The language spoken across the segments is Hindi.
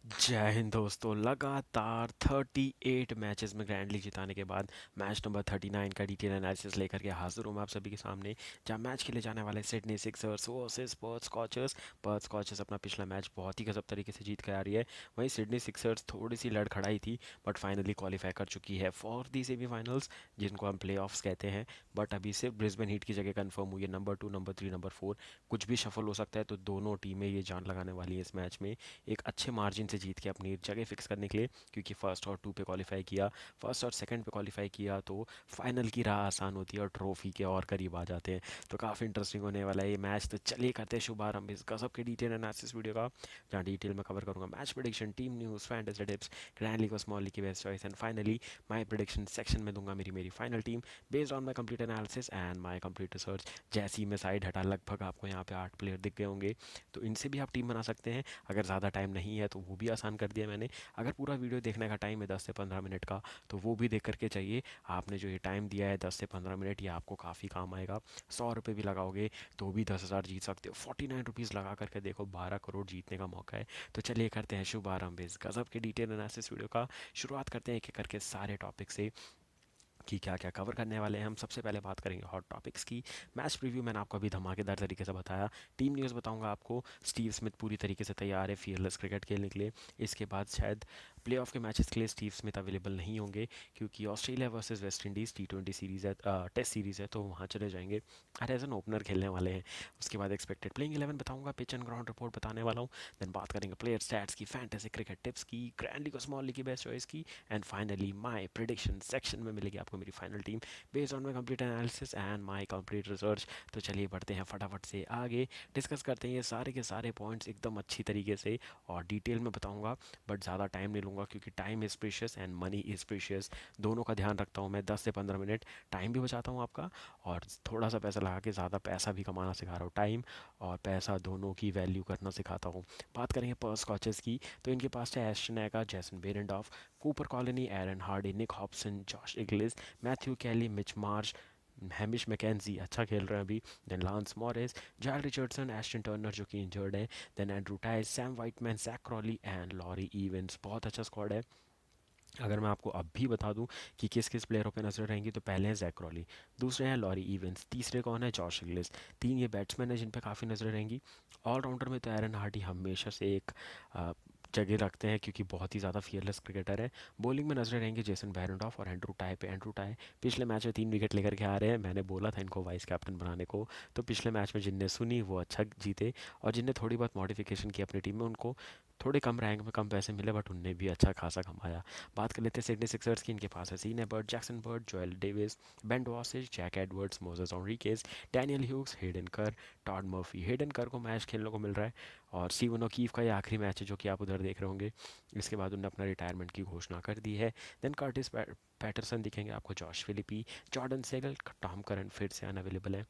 जय हिंद दोस्तों। लगातार 38 मैचेस में ग्रैंडली जिताने के बाद मैच नंबर 39 का डिटेल एनालिसिस लेकर के हाजिर हूँ मैं आप सभी के सामने। जहाँ मैच खेले जाने वाले Sydney Sixers versus Perth scorchers. Perth scorchers अपना पिछला मैच बहुत ही गजब तरीके से जीत कर आ रही है। वहीं सिडनी सिक्सर्स थोड़ी सी लड़खड़ाई थी बट फाइनली क्वालिफाई कर चुकी है फॉर दी सेमीफाइनल्स, जिनको हम प्ले ऑफ्स कहते हैं। बट अभी सिर्फ ब्रिस्बेन हीट की जगह कंफर्म हुई है। नंबर 2, नंबर 3, नंबर 4 कुछ भी शफल हो सकता है, तो दोनों टीमें ये जान लगाने वाली है इस मैच में एक अच्छे मार्जिन से जीत के अपनी जगह फिक्स करने के लिए। क्योंकि फर्स्ट और टू पे क्वालिफाई किया, फर्स्ट और सेकंड पे क्वालिफाई किया तो फाइनल की राह आसान होती है और ट्रॉफी के और करीब आ जाते हैं। तो काफ़ी इंटरेस्टिंग होने वाला है ये मैच। तो चलिए करते हैं शुभारंभ इस गजब के डिटेल एनालिसिस वीडियो का, जहाँ डिटेल में कवर करूंगा match prediction, team news, fantasy tips, grand league और स्मॉल लीग की best choice, and finally my prediction section में दूंगा मेरी मेरी final team based on my complete analysis and my complete research. जैसी मैं साइड हटा, लगभग आपको यहाँ पे 8 प्लेयर दिख गए होंगे, तो इनसे भी आप टीम बना सकते हैं। अगर ज़्यादा टाइम नहीं है तो वो भी आसान कर दिया मैंने। अगर पूरा वीडियो देखने का टाइम है 10 से 15 मिनट का, तो वो भी देख करके चाहिए। आपने जो ये टाइम दिया है 10 से 15 मिनट, ये आपको काफ़ी काम आएगा। 100 रुपये भी लगाओगे तो भी 10,000 जीत सकते हो। 49 रुपीज़ लगा करके देखो, 12 करोड़ जीतने का मौका है। तो चलिए करते हैं शुभारंभ इस गजब के डिटेल एनालिसिस वीडियो का। शुरुआत करते हैं एक एक करके सारे टॉपिक से कि क्या क्या कवर करने वाले हैं हम। सबसे पहले बात करेंगे हॉट टॉपिक्स की। मैच प्रीव्यू मैंने आपको अभी धमाकेदार तरीके से बताया। टीम न्यूज़ बताऊंगा आपको। स्टीव स्मिथ पूरी तरीके से तैयार है फियरलेस क्रिकेट खेलने के लिए। इसके बाद शायद प्लेऑफ के मैचेस के लिए स्टीव स्मिथ अवेलेबल नहीं होंगे, क्योंकि Australia versus West Indies T20 series है, टेस्ट सीरीज़ है, तो वहाँ चले जाएंगे और एज एन ओपनर खेलने वाले हैं। उसके बाद एक्सपेक्टेड प्लेइंग 11 बताऊंगा, पिच एंड ग्राउंड रिपोर्ट बताने वाला हूँ। देन बात करेंगे प्लेयर स्टैट्स की, फैंटेसी क्रिकेट टिप्स की, ग्रैंड लीग और स्मॉल लीग की बेस्ट चॉइस की, and finally my prediction section में मिलेगी आपको मेरी final team based on my complete analysis and my complete research. तो चलिए बढ़ते हैं फटाफट से आगे, डिस्कस करते हैं ये सारे के सारे पॉइंट्स एकदम अच्छी तरीके से और डिटेल में बताऊंगा। बट ज़्यादा टाइम नहीं लूँगा, क्योंकि time is precious and money is precious. दोनों का ध्यान रखता हूँ मैं। 10 से 15 मिनट टाइम भी बचाता हूँ आपका, और थोड़ा सा पैसा लगा के ज़्यादा पैसा भी कमाना सिखा रहा हूँ। टाइम और पैसा दोनों की वैल्यू करना सिखाता हूँ। बात करेंगे पर्स स्कॉचेस की, तो इनके पास है Ashton Agar, Jason Behrendorff, Cooper कॉलोनी, Aaron Hardie, Nick Hobson, Josh Inglis, Matthew Kelly, Mitch Marsh, Hamish McKenzie अच्छा खेल रहे हैं अभी, then Lance Morris, Jhye Richardson, Ashton Turner जो कि इंजर्ड है, then Andrew Tye, Sam Whiteman, Jack Crawley and Laurie Evans. बहुत अच्छा स्क्वाड है। अगर मैं आपको अब भी बता दूं कि किस किस प्लेयरों पे नजर रहेंगी, तो पहले हैं जैक क्रॉली, दूसरे हैं लॉरी इवेंट्स, तीसरे कौन है, जॉश इग्लिस। तीन ये बैट्समैन हैं जिन पे काफ़ी नजरें रहेंगी। ऑलराउंडर में तो एरन हार्डी हमेशा से एक जगह रखते हैं, क्योंकि बहुत ही ज़्यादा फियरलेस क्रिकेटर है। बॉलिंग में नजरें रहेंगे जेसन बैरनडॉफ और एंड्रू टाई पे। एंड्रू टाई पिछले मैच में 3 विकेट लेकर के आ रहे हैं। मैंने बोला था इनको वाइस कैप्टन बनाने को, तो पिछले मैच में जिनने सुनी वो अच्छा जीते, और जिनने थोड़ी बहुत मॉडिफिकेशन की अपनी टीम में, उनको थोड़े कम रैंक में कम पैसे मिले, बट उनने भी अच्छा खासा कमाया। बात कर लेते हैं सिडनी सिक्सर्स की। इनके पास है Sean Abbott, Jackson Bird, Joel Davis, Ben Dwarshuis, Jack Edwards, Moises Henriques, Daniel Hughes, Hayden Kerr, Todd Murphy. Hayden Kerr को मैच खेलने को मिल रहा है, और स्टीवन ओकीफ का ये आखिरी मैच है जो कि आप उधर देख रहे होंगे। इसके बाद उन्होंने अपना रिटायरमेंट की घोषणा कर दी है। देन कर्टिस पैटरसन दिखेंगे आपको, Josh Philippe, Jordan Segal, Tom Curran फिर से अनअवेलेबल है,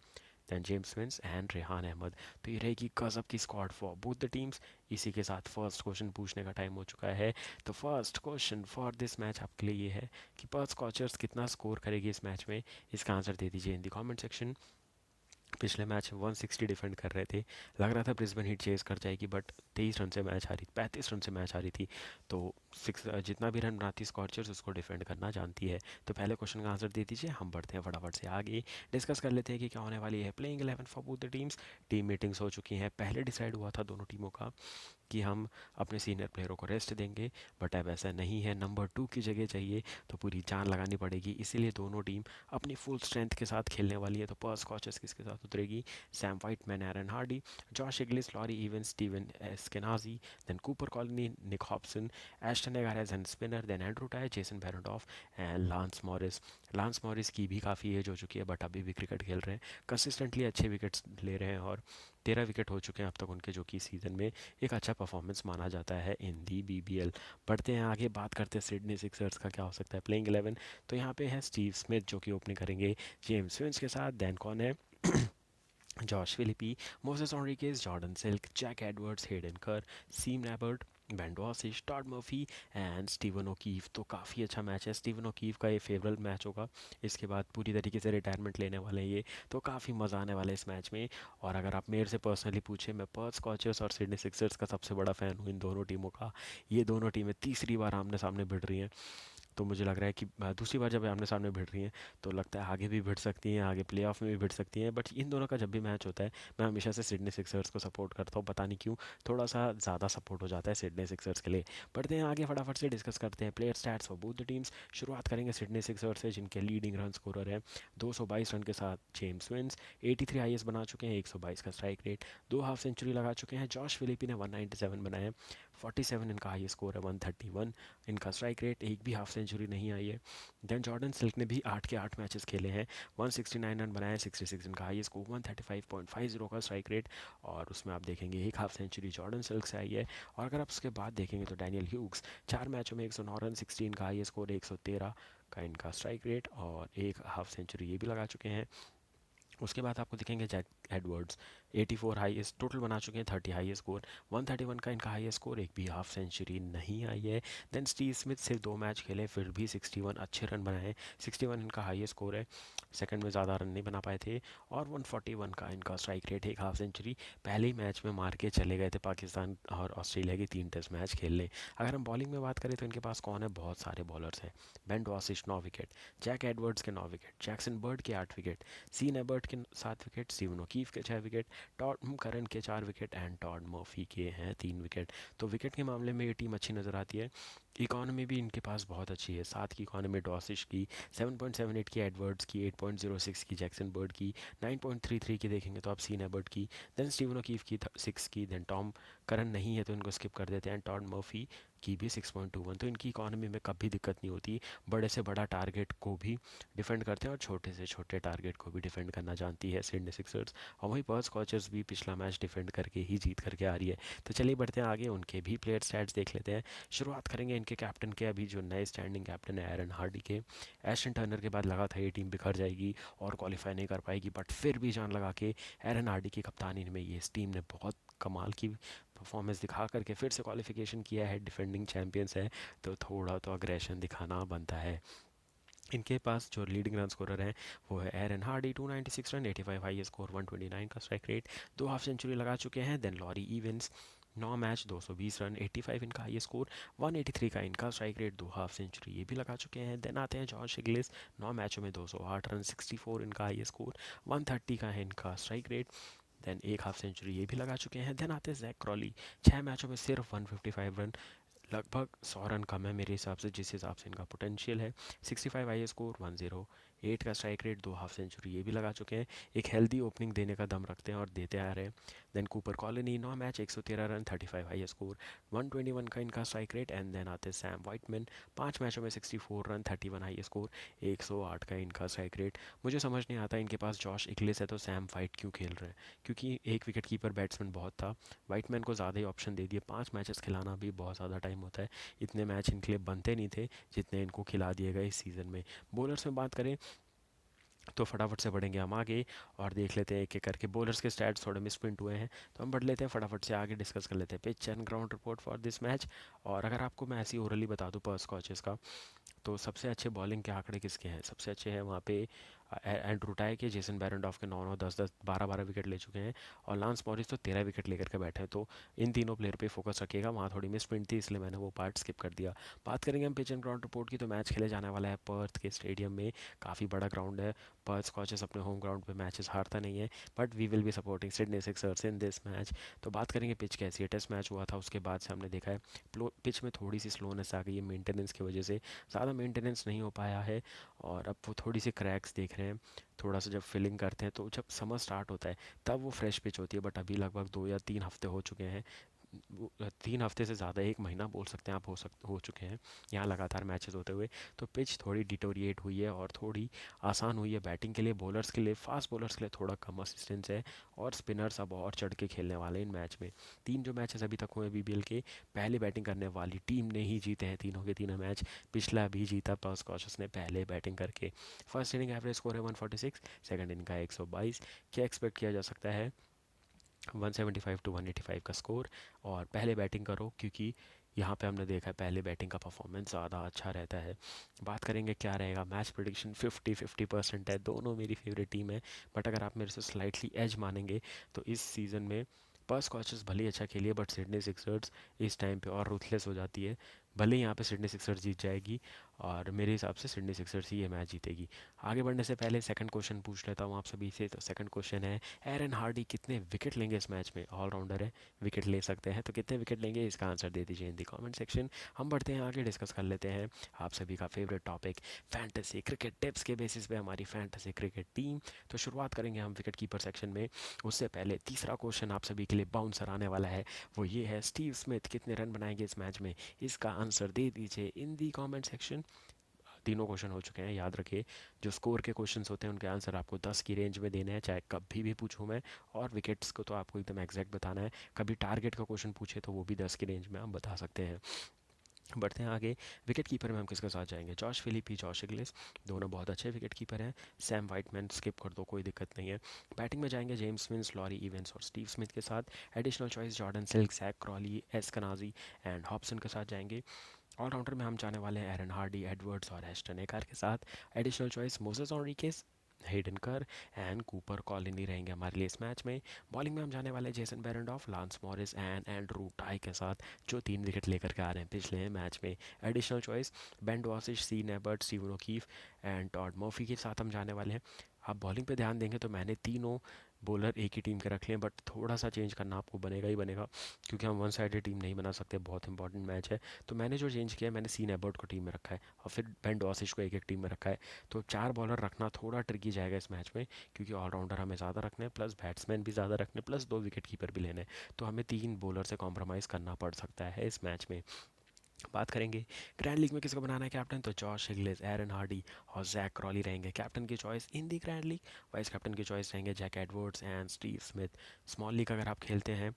then James Vince and Rehan Ahmed. तो ये रहेगी गजब की squad for both the teams. इसी के साथ फर्स्ट क्वेश्चन पूछने का टाइम हो चुका है। तो first question for this match आपके लिए ये है कि पर्थ स्कॉचर्स कितना स्कोर करेगी इस मैच में। इसका आंसर दे दीजिए इन द कमेंट सेक्शन। पिछले मैच में 160 डिफेंड कर रहे थे, लग रहा था ब्रिस्बेन हीट चेस कर जाएगी, बट 23 रन से मैच हारी, 35 रन से मैच हारी थी। तो सिक्स जितना भी रन बनाती स्कॉचर्स उसको डिफेंड करना जानती है। तो पहले क्वेश्चन का आंसर दे दीजिए, हम बढ़ते हैं फटाफट से आगे, डिस्कस कर लेते हैं कि क्या होने वाली है playing 11 for both the teams. Team meetings हो चुकी हैं, पहले डिसाइड हुआ था दोनों टीमों का कि हम अपने सीनियर प्लेयरों को रेस्ट देंगे, बट अब ऐसा नहीं है। नंबर 2 की जगह चाहिए तो पूरी जान लगानी पड़ेगी, इसीलिए दोनों टीम अपनी फुल स्ट्रेंथ के साथ खेलने वाली है। तो पर्स स्कॉचेस किसके साथ उतरेगी, Sam Whiteman, Aaron Hardie, Josh Inglis, Laurie Evans, Stephen Eskinazi, then Cooper कॉलोनी, Nick Hobson, Ashton Agar and spinner, then Andrew Tye, Jason Behrendorff and Lance Morris. Lance Morris की भी काफ़ी एज हो चुकी है, बट अभी भी क्रिकेट खेल रहे हैं, कंसिस्टेंटली अच्छे विकेट्स ले रहे हैं, और 13 विकेट हो चुके हैं अब तक उनके, जो कि सीज़न में एक अच्छा परफॉर्मेंस माना जाता है इन दी BBL। बढ़ते हैं आगे, बात करते हैं सिडनी सिक्सर्स का क्या हो सकता है प्लेइंग 11। तो यहाँ पे है स्टीव स्मिथ जो कि ओपनिंग करेंगे जेम्स विंस के साथ। दैन कौन है Josh Philippi, Moses Enriquez, Jordan Silk, Jack Edwards, Hayden Kerr, Seam Abbott, Ben Dwarsich, Todd Murphy and Steven O'Keeffe. तो काफ़ी अच्छा मैच है। स्टीवन ओकीफ का ये फेवरेट मैच होगा। इसके बाद पूरी तरीके से रिटायरमेंट लेने वाले हैं ये। तो काफ़ी मज़ा आने वाला है इस मैच में। और अगर आप मेरे से पर्सनली पूछे, मैं पर्थ स्कॉचर्स और सिडनी सिक्सर्स का सबसे बड़ा फ़ैन हूँ इन दोनों टीमों का। ये दोनों टीमें तीसरी बार आमने सामने भिड़ रही हैं। तो मुझे लग रहा है कि दूसरी बार जब आमने सामने भिड़ रही हैं तो लगता है आगे भी भिड़ सकती हैं, आगे प्लेऑफ में भी भिड़ सकती हैं। बट इन दोनों का जब भी मैच होता है मैं हमेशा से सिडनी सिक्सर्स को सपोर्ट करता हूँ, पता नहीं क्यों। थोड़ा सा ज़्यादा सपोर्ट हो जाता है सिडनी सिक्सर्स के लिए। बढ़ते हैं आगे, फटाफट से डिस्कस करते हैं player stats for both the teams. शुरुआत करेंगे सिडनी सिक्सर्स से, जिनके लीडिंग रन स्कोरर है 222 रन के साथ जेम्स विंस। 83 आईएस बना चुके हैं, 122 का स्ट्राइक रेट, 2 हाफ सेंचुरी लगा चुके हैं। जॉश फिलिपी ने 197 बनाए हैं, 47 इनका हाई स्कोर है, 131 इनका स्ट्राइक रेट, एक भी हाफ सेंचुरी नहीं आई है। देन जॉर्डन सिल्क ने भी 8 के 8 मैचेस खेले हैं, 169 रन बनाए, 66 इनका हाई स्कोर, 135.50 का स्ट्राइक रेट। और उसमें आप देखेंगे एक हाफ सेंचुरी जॉर्डन सिल्क से आई है। और अगर आप उसके बाद देखेंगे तो डैनियल ह्यूग्स 4 मैचों में 109 रन, 16 का हाई स्कोर, 113 का इनका स्ट्राइक रेट और एक हाफ सेंचुरी ये भी लगा चुके हैं। उसके बाद आपको दिखेंगे जैक एडवर्ड्स 84 हाईएस्ट टोटल बना चुके हैं, 30 हाईएस्ट स्कोर, 131 का इनका हाईएस्ट स्कोर, एक भी हाफ सेंचुरी नहीं आई है। देन स्टीव स्मिथ सिर्फ 2 मैच खेले फिर भी 61 अच्छे रन बनाए, 61 इनका हाईएस्ट स्कोर है। सेकंड में ज़्यादा रन नहीं बना पाए थे। और 141 का इनका स्ट्राइक रेट, एक हाफ सेंचुरी। पहले ही मैच में मार के चले गए थे पाकिस्तान और ऑस्ट्रेलिया की 3 टेस्ट मैच खेलने। अगर हम बॉलिंग में बात करें तो इनके पास कौन है, बहुत सारे बॉलर्स हैं। बेन डॉसिच 9 विकेट, जैक एडवर्ड्स के 9 विकेट, जैक्सन बर्ड के 8 विकेट, सीन एबर्ट के 7 विकेट, स्टीवन ओकीफ के 6 विकेट, टॉड करन के 4 विकेट एंड टॉड मर्फी के हैं 3 विकेट। तो विकेट के मामले में ये टीम अच्छी नज़र आती है। इकॉनमी भी इनके पास बहुत अच्छी है, 7 की इकॉनमी डॉसिश की, 7.78 की एडवर्ड्स की, 8.06 की जैक्सन बर्ड की, 9.33 की देखेंगे तो आप सीन एबर्ट की, देन स्टीवन ओकीफ की 6 की, देन टॉम करन नहीं है तो इनको स्किप कर देते हैं, टॉड मर्फी की भी 6.21। तो इनकी इकॉनमी में कभी दिक्कत नहीं होती। बड़े से बड़ा टारगेट को भी डिफेंड करते हैं और छोटे से छोटे टारगेट को भी डिफेंड करना जानती है सिडनी सिक्सर्स। और वहीं पर्थ स्कॉचर्स भी पिछला मैच डिफेंड करके ही जीत करके आ रही है। तो चलिए बढ़ते हैं आगे, उनके भी प्लेयर स्टैट्स देख लेते हैं। शुरुआत करेंगे इनके कैप्टन के, अभी जो नए स्टैंडिंग कैप्टन है एरन हार्डी के। एशन टर्नर के बाद लगा था ये टीम बिखर जाएगी और क्वालिफाई नहीं कर पाएगी, बट फिर भी जान लगा के एरन हार्डी की कप्तानी में ये इस टीम ने बहुत कमाल की परफॉर्मेंस दिखा करके फिर से क्वालिफिकेशन किया है। डिफेंडिंग चैंपियंस है तो थोड़ा तो अग्रेशन दिखाना बनता है। इनके पास जो लीडिंग रन स्कोरर हैं वो है एरन हार्डी, 296 रन, 85 हाई स्कोर, 129 का स्ट्राइक रेट, 2 हाफ सेंचुरी लगा चुके हैं। Then Laurie Evans 9 match 220 run, 85 इनका हाई स्कोर, 183 का इनका स्ट्राइक रेट, 2 हाफ सेंचुरी ये भी लगा चुके हैं। देन आते हैं जॉश इग्लिस, 9 मैचों में 208 रन, 64 इनका हाई स्कोर, 130 का है इनका स्ट्राइक रेट। देन एक हाफ सेंचुरी ये भी लगा चुके हैं। देन आते हैं जैक क्रॉली, 6 मैचों में सिर्फ 155 रन, लगभग 100 रन कम है मेरे हिसाब से जिस हिसाब से इनका पोटेंशियल है। 65 आई स्कोर, 108 का स्ट्राइक रेट, 2 हाफ सेंचुरी ये भी लगा चुके हैं। एक हेल्दी ओपनिंग देने का दम रखते हैं और देते आ रहे हैं। देन कूपर कॉलोनी, 9 मैच 113 रन, 35 हाई स्कोर, 121 का इनका स्ट्राइक रेट। एंड देन आते हैं सैम वाइटमैन, 5 मैचों में 64 रन, 31 हाई स्कोर, 108 का इनका स्ट्राइक रेट। मुझे समझ नहीं आता इनके पास जॉश इग्लिस है तो सैम वाइट क्यों खेल रहे हैं, क्योंकि एक विकेट कीपर बैट्समैन बहुत था। वाइटमैन को ज़्यादा ही ऑप्शन दे दिए, 5 मैचेस खिलाना भी बहुत ज़्यादा टाइम होता है। इतने मैच इनके लिए बनते नहीं थे जितने इनको खिला दिए गए इस सीज़न में। बॉलर्स में बात करें तो फटाफट से बढ़ेंगे हम आगे और देख लेते हैं एक एक करके। बॉलर्स के स्टैट्स थोड़े मिसप्रिंट हुए हैं तो हम बढ़ लेते हैं, फटाफट से आगे डिस्कस कर लेते हैं pitch and ground report for this match. और अगर आपको मैं ऐसी ओरली बता दूँ पर्स कोचेस का, तो सबसे अच्छे बॉलिंग के आंकड़े किसके हैं, सबसे अच्छे हैं वहाँ पे एंड्रू टाई के, जेसन बैरनडॉफ के 9 9 10 10 12 12 विकेट ले चुके हैं। और लांस मॉरिस तो 13 विकेट लेकर के बैठे हैं। तो इन तीनों प्लेयर पे फोकस रखिएगा, वहाँ थोड़ी मिस प्रिंट थी इसलिए मैंने वो पार्ट स्किप कर दिया। बात करेंगे हम पिच एंड ग्राउंड रिपोर्ट की, तो मैच खेले जाने वाला है पर्थ के स्टेडियम में, काफ़ी बड़ा ग्राउंड है। पर्थ स्कॉचेस अपने होम ग्राउंड पे मैचेस हारता नहीं है, but we will be supporting Sydney Sixers in this match. तो बात करेंगे पिच कैसी है। टेस्ट मैच हुआ था उसके बाद से हमने देखा है पिच में थोड़ी सी स्लोनेस आ गई है मेंटेनेंस की वजह से, ज़्यादा मेंटेनेंस नहीं हो पाया है। और अब वो थोड़ी सी क्रैक्स देख रहे हैं। थोड़ा सा जब फिलिंग करते हैं तो जब समर स्टार्ट होता है तब वो फ्रेश पिच होती है, बट अभी लगभग 2 या 3 हफ्ते हो चुके हैं तीन हफ्ते से ज़्यादा, एक महीना बोल सकते हैं आप, हो चुके हैं यहाँ लगातार मैचेस होते हुए। तो पिच थोड़ी डिटोरिएट हुई है और थोड़ी आसान हुई है बैटिंग के लिए, बॉलर्स के लिए, फास्ट बॉलर्स के लिए थोड़ा कम असिस्टेंस है। और स्पिनर्स अब और चढ़ के खेलने वाले हैं इन मैच में। तीन जो मैचेस अभी तक हुए बीबीएल के, पहले बैटिंग करने वाली टीम ने ही जीते हैं तीनों के तीनों मैच। पिछला भी जीता पर्स कॉशस ने पहले बैटिंग करके। फर्स्ट इनिंग एवरेज स्कोर है 146, सेकंड इनिंग का 122। क्या एक्सपेक्ट किया जा सकता है? 175 टू 185 का स्कोर। और पहले बैटिंग करो, क्योंकि यहाँ पे हमने देखा है पहले बैटिंग का परफॉर्मेंस ज़्यादा अच्छा रहता है। बात करेंगे क्या रहेगा, मैच प्रिडिक्शन 50-50% है, दोनों मेरी फेवरेट टीम है। बट अगर आप मेरे से स्लाइटली एज मानेंगे तो इस सीज़न में पर्स कॉचेस भले ही अच्छा खेलिए, बट सिडनी सिक्सर्स इस टाइम पे और रूथलेस हो जाती है। भले ही यहाँ पे सिडनी सिक्सर्स जीत जाएगी, और मेरे हिसाब से सिडनी सिक्सर्स ही ये मैच जीतेगी। आगे बढ़ने से पहले सेकंड क्वेश्चन पूछ लेता हूँ आप सभी से। तो सेकंड क्वेश्चन है, एरन हार्डी कितने विकेट लेंगे इस मैच में? ऑलराउंडर है, विकेट ले सकते हैं, तो कितने विकेट लेंगे इसका आंसर दे दीजिए इन दी कमेंट सेक्शन। हम बढ़ते हैं आगे, डिस्कस कर लेते हैं आप सभी का favourite topic, fantasy cricket tips के बेसिस पे हमारी फैंटेसी क्रिकेट टीम। तो शुरुआत करेंगे हम विकेट कीपर सेक्शन में। उससे पहले तीसरा क्वेश्चन आप सभी के लिए बाउंसर आने वाला है, वो ये है, स्टीव स्मिथ कितने रन बनाएंगे इस मैच में? इसका आंसर दे दीजिए इन दी कमेंट सेक्शन। तीनों क्वेश्चन हो चुके हैं, याद रखिए जो स्कोर के क्वेश्चंस होते हैं उनके आंसर आपको 10 की रेंज में देने हैं, चाहे कभी भी पूछूं मैं। और विकेट्स को तो आपको एकदम एग्जैक्ट बताना है। कभी टारगेट का क्वेश्चन पूछे तो वो भी 10 की रेंज में आप बता सकते हैं। बढ़ते हैं आगे, विकेट कीपर में हम किसके साथ जाएंगे? जॉश फिलिप, जॉश इंग्लिस, दोनों बहुत अच्छे विकेट कीपर हैं। सैम वाइटमैन स्किप कर दो, कोई दिक्कत नहीं है। बैटिंग में जाएंगे जेम्स विंस, लॉरी इवेंस और स्टीव स्मिथ के साथ। Additional choice Jordan Silk, Jack Crawley, Eskinazi and Hobson के साथ जाएंगे। ऑलराउंडर में हम जाने वाले हैं एरन हार्डी, एडवर्ड्स और एस्टन एकार के साथ। Additional choice Moises Henriques, Hayden Kerr and Cooper कॉलिनी रहेंगे हमारे लिए इस मैच में। बॉलिंग में हम जाने वाले Jason Behrendorff, Lance Morris and Andrew Tye के साथ, जो 3 विकेट लेकर के आ रहे हैं पिछले मैच में। Additional choice Ben Dwarshuis, Sean Abbott, Steven O'Keefe and Todd Murphy के साथ हम जाने वाले हैं। आप बॉलिंग पे ध्यान देंगे तो मैंने तीनों बॉलर एक ही टीम के रख लिए, बट थोड़ा सा चेंज करना आपको बनेगा ही बनेगा, क्योंकि हम वन साइडेड टीम नहीं बना सकते, बहुत इंपॉर्टेंट मैच है। तो मैंने जो चेंज किया है, मैंने सीन एबर्ट को टीम में रखा है और फिर बेन डॉसिश को एक एक टीम में रखा है। तो 4 बॉलर रखना थोड़ा ट्रिकी जाएगा इस मैच में, क्योंकि ऑलराउंडर हमें ज़्यादा रखने हैं, प्लस बैट्समैन भी ज़्यादा रखने, प्लस 2 विकेट कीपर भी लेने, तो हमें 3 बॉलर से कॉम्प्रोमाइज़ करना पड़ सकता है इस मैच में। बात करेंगे ग्रैंड लीग में किसको बनाना है कैप्टन, तो जॉश हिगलिस, एरन हार्डी और जैक क्रॉली रहेंगे कैप्टन की choice in the grand league. Vice captain की चॉइस रहेंगे Jack Edwards and Steve Smith. Small league अगर आप खेलते हैं,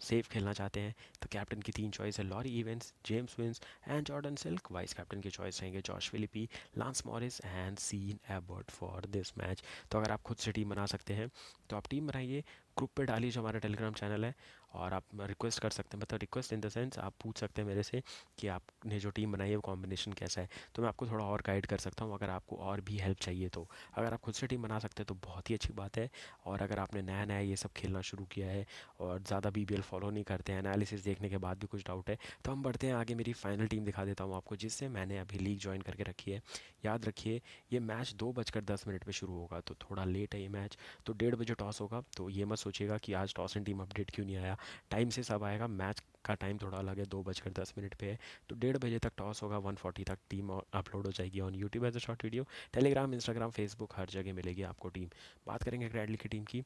सेफ खेलना चाहते हैं, तो कैप्टन की 3 चॉइस है, Laurie Evans, James Vince and Jordan Silk. Vice captain की चॉइस रहेंगे Josh Philippe, Lance Morris and Sean Abbott for this match. तो अगर आप खुद से टीम बना सकते हैं तो आप टीम बनाइए, ग्रुप पे डालिए जो हमारा टेलीग्राम चैनल है, और आप रिक्वेस्ट कर सकते हैं, मतलब रिक्वेस्ट इन द सेंस आप पूछ सकते हैं मेरे से कि आपने जो टीम बनाई है वो कॉम्बिनेशन कैसा है, तो मैं आपको थोड़ा और गाइड कर सकता हूँ अगर आपको और भी हेल्प चाहिए तो। अगर आप खुद से टीम बना सकते हैं तो बहुत ही अच्छी बात है। और अगर आपने नया नया ये सब खेलना शुरू किया है और ज़्यादा बीबीएल फॉलो नहीं करते हैं, एनालिसिस देखने के बाद भी कुछ डाउट है, तो हम बढ़ते हैं आगे। मेरी फाइनल टीम दिखा देता हूँ आपको, जिससे मैंने अभी लीग ज्वाइन करके रखी है। याद रखिए ये मैच 2:10 पे शुरू होगा, तो थोड़ा लेट है ये मैच। तो 1:30 बजे टॉस होगा, तो ये मत सोचिएगा कि आज टॉस एंड टीम अपडेट क्यों नहीं आया, टाइम से सब आएगा। मैच का टाइम थोड़ा अलग है, 2:10 पे है। तो 1:30 बजे तक टॉस होगा, 1:40 तक टीम अपलोड हो जाएगी on YouTube as a short video. Telegram, Instagram, Facebook, हर जगह मिलेगी आपको टीम। बात करेंगे ग्रैडली की टीम की।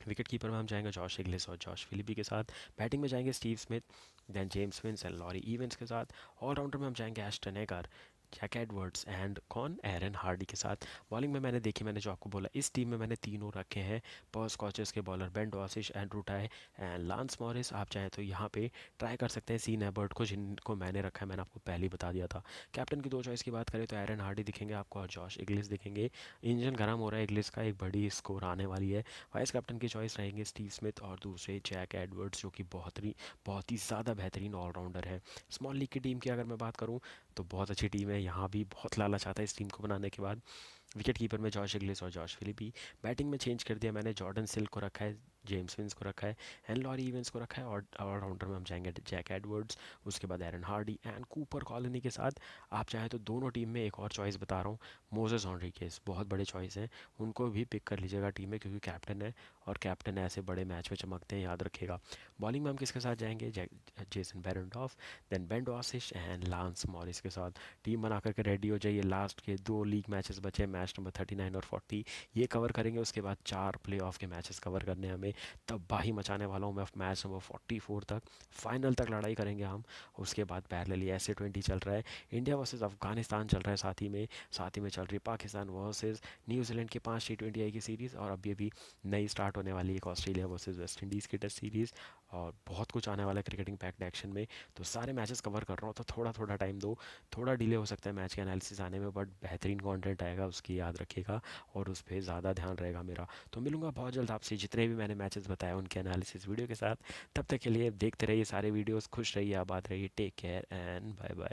विकेट कीपर में हम जाएंगे जॉश इग्लिस और जॉश फिलिपी के साथ। बैटिंग में जाएंगे Steve Smith, then James Vince and Laurie Evans के साथ। ऑलराउंडर में हम जाएंगे एस्टन एगार, जैक एडवर्ड्स एंड कौन, एरन हार्डी के साथ। बॉलिंग में मैंने जो आपको बोला, इस टीम में मैंने तीनों रखे हैं पर्स स्कॉचेस के bowler, Ben Dwarshuis, Andrew Tye and Lance Morris. आप चाहें तो यहाँ पे ट्राई कर सकते हैं सीन एबर्ट को, जिनको मैंने रखा है, मैंने आपको पहले ही बता दिया था। कैप्टन की 2 चॉइस की बात करें तो एरन हार्डी दिखेंगे आपको और जॉश इग्लिस दिखेंगे। इंजन गर्म हो रहा है इग्लिस का, एक बड़ी स्कोर आने वाली है। वाइस कैप्टन की चॉइस रहेंगे स्टीव स्मिथ और दूसरे जैक एडवर्ड्स, जो कि बहुत ही ज़्यादा बेहतरीन ऑलराउंडर है। स्मॉल लीग की टीम की अगर मैं बात करूँ तो बहुत अच्छी टीम है, यहाँ भी बहुत लालच आता है इस टीम को बनाने के बाद। विकेट कीपर में जॉश इग्लिस और जॉश फिलिपी। बैटिंग में चेंज कर दिया मैंने, जॉर्डन सिल्क को रखा है, जेम्स विंस को रखा है एंड लॉरी इवेंस को रखा है। और ऑलराउंडर में हम जाएंगे जैक एडवर्ड्स, उसके बाद एरन हार्डी एंड कूपर कॉलोनी के साथ। आप चाहें तो दोनों टीम में एक और चॉइस बता रहा हूँ, मोजेस ऑनरिकेस, बहुत बड़े चॉइस हैं, उनको भी पिक कर लीजिएगा टीम में, क्योंकि कैप्टन है और कैप्टन ऐसे बड़े मैच में चमकते हैं, याद रखिएगा। बॉलिंग में हम किसके साथ जाएंगे? Jason Behrendorff, then Ben Dwarshuis and Lance Morris के साथ। टीम बना करके रेडी हो जाइए, लास्ट के 2 लीग मैचेस बचे, मैच नंबर 39 और 40 ये कवर करेंगे। उसके बाद 4 प्ले ऑफ के मैचेस कवर करने हैं हमें। तबाही मचाने वाला हूँ मैं मैच नंबर 44 तक, फाइनल तक लड़ाई करेंगे हम। उसके बाद पैरेलली ऐसे 20 चल रहा है, इंडिया वर्सेस अफगानिस्तान चल रहा है साथ ही में चल रही पाकिस्तान वर्सेस न्यूजीलैंड की 5 T20 आई की सीरीज़, और अभी अभी नई स्टार्ट होने वाली एक ऑस्ट्रेलिया वर्सेस वेस्ट इंडीज़ की टेस्ट सीरीज़। और बहुत कुछ आने वाला है क्रिकेटिंग पैक्ड एक्शन में। तो सारे मैचेस कवर कर रहा हूँ, तो थोड़ा थोड़ा टाइम दो। थोड़ा डिले हो सकता है मैच के एनालिसिस आने में, बट बेहतरीन कंटेंट आएगा उसकी याद रखिएगा, और उस पर ज़्यादा ध्यान रहेगा मेरा। तो मिलूंगा बहुत जल्द आपसे जितने भी मैंने मैचेस बताए उनके एनालिसिस वीडियो के साथ। तब तक के लिए देखते रहिए सारे वीडियोस, खुश रहिए, आबाद रहिए, take care and bye bye.